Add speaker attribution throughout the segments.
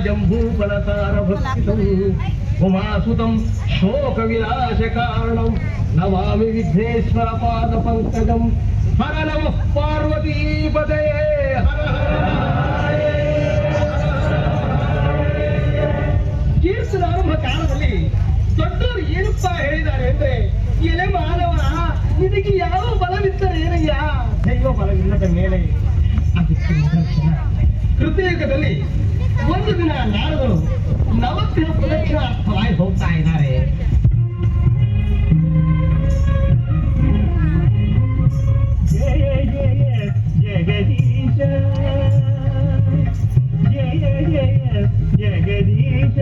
Speaker 1: जम्बूफलसारभक्षितम् उमासुतं शोकविनाशकारणं नमामि विघ्नेश्वरपादपङ्कजं हर नमः पार्वतीपतये हर ಕೀರ್ತನ ಆರಂಭ ಕಾಲದಲ್ಲಿ ದೊಡ್ಡವರು ಏನಪ್ಪಾ ಹೇಳಿದ್ದಾರೆ ಅಂದ್ರೆ ಎಲೆ ಮಾನವ ನಿನಗೆ ಯಾವ ಬಲವಿದ್ದರೆ ಏನಯ್ಯ ದೈವ ಬಲವಿಲ್ಲದ ಮೇಲೆ ಅದಕ್ಕೆ ನಿದರ್ಶನ ಕೃತಯುಗದಲ್ಲಿ ಒಂದು ದಿನ ನಾರದರು ನವಗ್ರಹ ಪ್ರದಕ್ಷಿಣಾರ್ಥವಾಗಿ ಹೋಗ್ತಾ ಇದ್ದಾರೆ.
Speaker 2: ಜಯ ಜಯ ಜಗದೀಶ ಜಯ ಜಯ ಜಗದೀಶ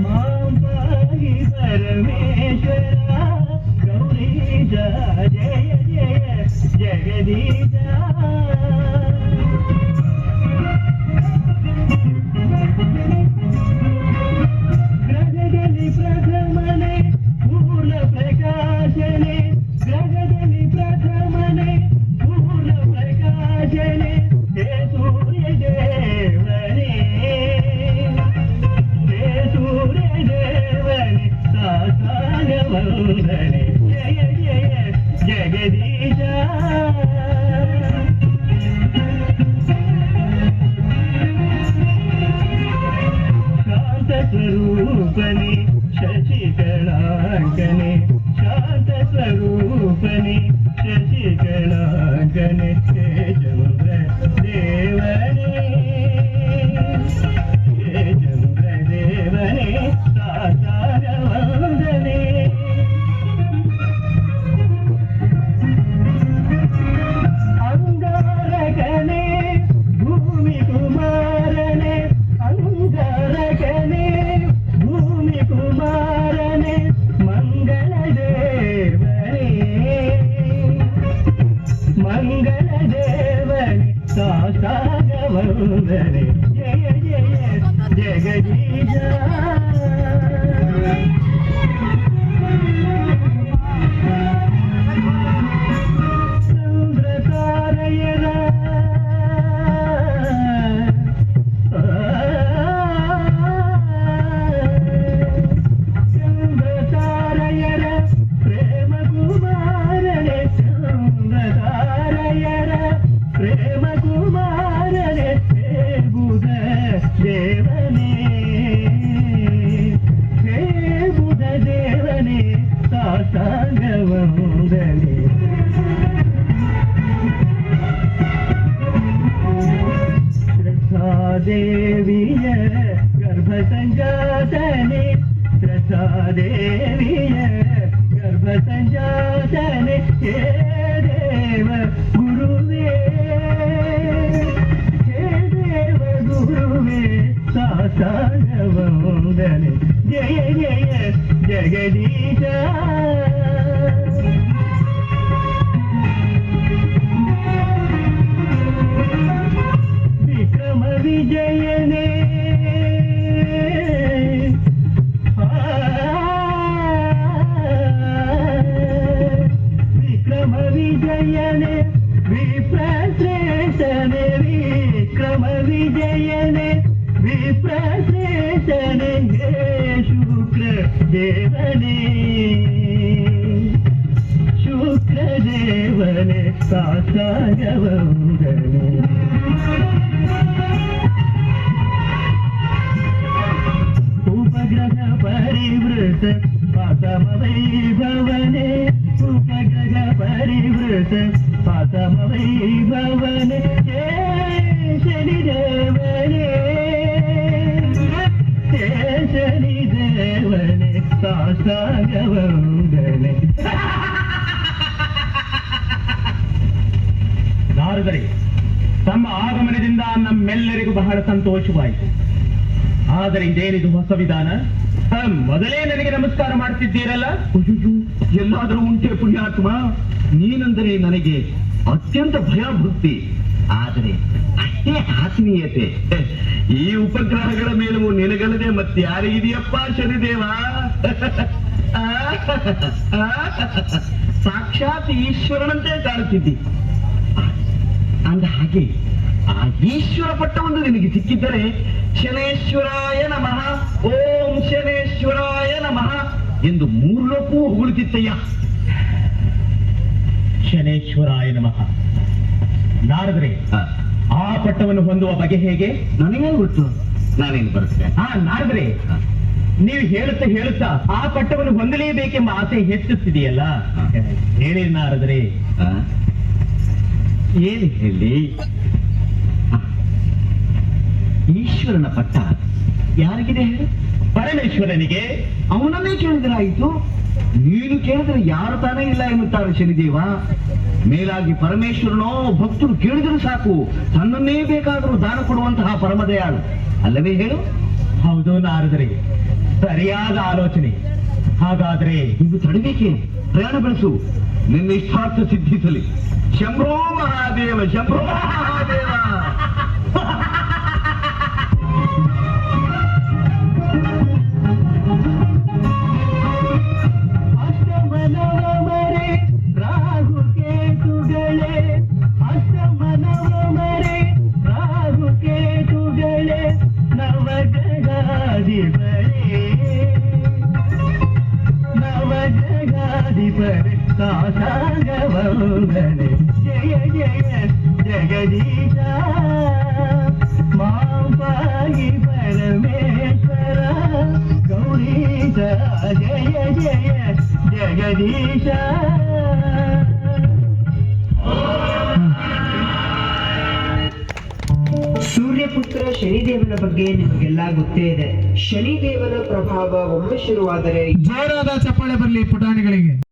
Speaker 2: ಮಾಂ ಪಾಹಿ ಪರಮೇಶ್ವರ ಗೌರೀಶ ಜಯ ಜಯ ಜಗದೀಶ ಗ್ರಹದಲ್ಲಿ ಪ್ರಥಮನೆ ಪೂರ್ಣ ಪ್ರಕಾಶನೆ ಗ್ರಹದಲ್ಲಿ ಪ್ರಥಮನೆ ಪೂರ್ಣ ಪ್ರಕಾಶನೆ ಹೇ ಸೂರ್ಯ ದೇವನೇ ಹೇ ಸೂರ್ಯ ದೇವನೇ ಸಾಸಾಗವಂದನೆ ಜಯ ಜಯ ಜಗದೀಶ ಶಾಂತ ಸ್ವರೂಪನೆ ಶಶಿಕಲಾಂಕನೆ ಶಾಂತ ಸ್ವರೂಪನೆ ಶಶಿಕಲಾಂಕನೆ ಹೇ ಚಂದ್ರ ದೇವನೇ ಹೇ ಚಂದ್ರ ದೇವನೇ ಸಾಸಾರ ವಂದನೆ ಅಂಗಾರಕನೇ ಭೂಮಿ ಕುಮಾರನೇ ಅಂಗಾರಕನೇ ಭೂಮಿ ಕುಮಾರನೇ ಮಂಗಳ ದೇವನೇ ಮಂಗಳ ದೇವನೇ ಸಾಸಾಗ ವಂದನೆ ಜಯ ಜಯ ಜಗದೀಶ ಚಂದ್ರ ತಾರಯರ ಚಂದ್ರ ತಾರಯರ ಪ್ರೇಮ ಕುಮಾರನೆ ಚಂದ್ರ ತಾರಯರ ಪ್ರೇಮ ಕುಮಾರನೆ ಹೇ ಬುಧ ದೇವನೇ ಹೇ ಬುಧ ದೇವನೇ ಸಾಸಾಂಗ ವಂದನೆ ತ್ರಸಾದೇವಿಯ ಗರ್ಭ ಸಂಜಾತನೆ ತ್ರಸಾದೇವಿಯ ಗರ್ಭ ಸಂಜಾತನೆ ಹೇ ದೇವ ಗುರುವೇ ಹೇ ದೇವ ಗುರುವೇ ಸಾಸಾಂಗ ವಂದನೆ ಜಯ ಜಯ ಜಗದೀಶ ವಿಕ್ರಮ ವಿಜಯನೇ ವಿಕ್ರಮ ವಿಜಯನೇ ವಿಪ್ರಶ್ರೇಷ್ಠನೇ ವಿಕ್ರಮ ವಿಜಯನೇ ವಿಪ್ರಶ್ರೇಷ್ಠನೇ ಹೇ ಶುಕ್ರ ದೇವನೇ ಶುಕ್ರ ದೇವನೇ ಸಾಸಾಗ ವಂದನೆ ಉಪಗ್ರಹ ಪರಿವೃತ ಪಾತಮ ವೈಭವನೆ ಉಪಗ್ರಹ ಪರಿವೃತ ಪಾತಮ ವೈಭವನೆ ಹೇ ಶನಿ ದೇವನೇ ಹೇ ಶನಿ ದೇವನೇ ಸಾಸಾಗ ವಂದನೆ. ನಾರದರೇ, ತಮ್ಮ ಆಗಮನದಿಂದ ನಮ್ಮೆಲ್ಲರಿಗೂ ಬಹಳ ಸಂತೋಷವಾಯಿತು. ಆದರೆ ಇದೇನಿದು ಹೊಸ ವಿಧಾನ? ಮೊದಲೇ ನನಗೆ ನಮಸ್ಕಾರ ಮಾಡ್ತಿದ್ದೀರಲ್ಲ? ಎಲ್ಲಾದರೂ ಉಂಟೆ ಪುಣ್ಯಾತ್ಮ? ನೀನೆಂದರೆ ನನಗೆ ಅತ್ಯಂತ ಭಯಭಕ್ತಿ, ಆದರೆ ಅಷ್ಟೇ ಆತ್ಮೀಯತೆ. ಈ ಉಪಗ್ರಹಗಳ ಮೇಲೂ ನಿನಗಲ್ಲದೆ ಮತ್ತೆ ಯಾರಿಗಿದೆಯಪ್ಪ ಶನಿದೇವ? ಸಾಕ್ಷಾತ್ ಈಶ್ವರನಂತೆ ಕಾಣುತ್ತಿದ್ದಿ. ಅಂದ ಹಾಗೆ
Speaker 3: ಆ ಈಶ್ವರ ಪಟ್ಟವೊಂದು ನಿನಗೆ ಸಿಕ್ಕಿದ್ದರೆ ಶನೇಶ್ವರಾಯ ನಮಃ, ಓಂ ಶನೇಶ್ವರಾಯ ನಮಃ ಎಂದು ಮೂರು ಲೋಕವೂ ಹೊಗಳುತ್ತಿತ್ತಯ್ಯ.
Speaker 2: ಶನೇಶ್ವರಾಯ ನಮಃ. ನಾರದರೆ ಆ ಪಟ್ಟವನ್ನು ಹೊಂದುವ ಬಗೆ ಹೇಗೆ?
Speaker 3: ನನಗೇ ಗೊತ್ತು, ನಾನೇನು ಬರುತ್ತೆ.
Speaker 2: ನಾರದರೆ, ನೀವು ಹೇಳುತ್ತಾ ಆ ಪಟ್ಟವನ್ನು ಹೊಂದಲೇಬೇಕೆಂಬ ಆಸೆ ಹೆಚ್ಚುತ್ತಿದೆಯಲ್ಲ, ಹೇಳಿ ನಾರದರೆ.
Speaker 3: ಏನು ಹೇಳಿ? ಈಶ್ವರನ ಪಟ್ಟ ಯಾರಿಗಿದೆ ಹೇಳು?
Speaker 2: ಪರಮೇಶ್ವರನಿಗೆ.
Speaker 3: ಅವನನ್ನೇ ಕೇಳಿದ್ರಾಯಿತು. ನೀನು ಕೇಳಿದ್ರೆ ಯಾರು ತಾನೇ ಇಲ್ಲ ಎನ್ನುತ್ತಾರೆ ಶನಿದೇವ. ಮೇಲಾಗಿ ಪರಮೇಶ್ವರನೋ ಭಕ್ತರು ಕೇಳಿದರೂ ಸಾಕು, ತನ್ನನ್ನೇ ಬೇಕಾದರೂ ದಾನ ಕೊಡುವಂತಹ ಪರಮದಯಾಳು ಅಲ್ಲವೇ ಹೇಳು?
Speaker 2: ಹೌದು ನಾರದರೆ, ಸರಿಯಾದ ಆಲೋಚನೆ. ಹಾಗಾದ್ರೆ
Speaker 3: ಇದು ತಡಬೇಕೆ? ಪ್ರಯಾಣ ಬೆಳೆಸು, ನಿನ್ನ ಇಷ್ಟಾರ್ಥ ಸಿದ್ಧಿಸಲಿ. ಶಂಭೋ ಮಹಾದೇವ, ಶಂಭೋ ಮಹಾದೇವ.
Speaker 1: ಜಯ ಜಯ ಜಗದೀಶ ಮಾಂಪಾಗಿ ಪರಮೇಶ್ವರ ಗೌರೀಶ, ಜಯ ಜಯ ಜಗದೀಶ.
Speaker 4: ಸೂರ್ಯಪುತ್ರ ಶನಿದೇವನ ಬಗ್ಗೆ ನಿಮಗೆಲ್ಲ ಗೊತ್ತೇ ಇದೆ. ಶನಿದೇವನ ಪ್ರಭಾವ ಒಮ್ಮೆ ಶುರುವಾದರೆ
Speaker 1: ಜೋರಾದ ಚಪ್ಪಾಳೆ ಬರಲಿ ಪುಟಾಣಿಗಳಿಗೆ.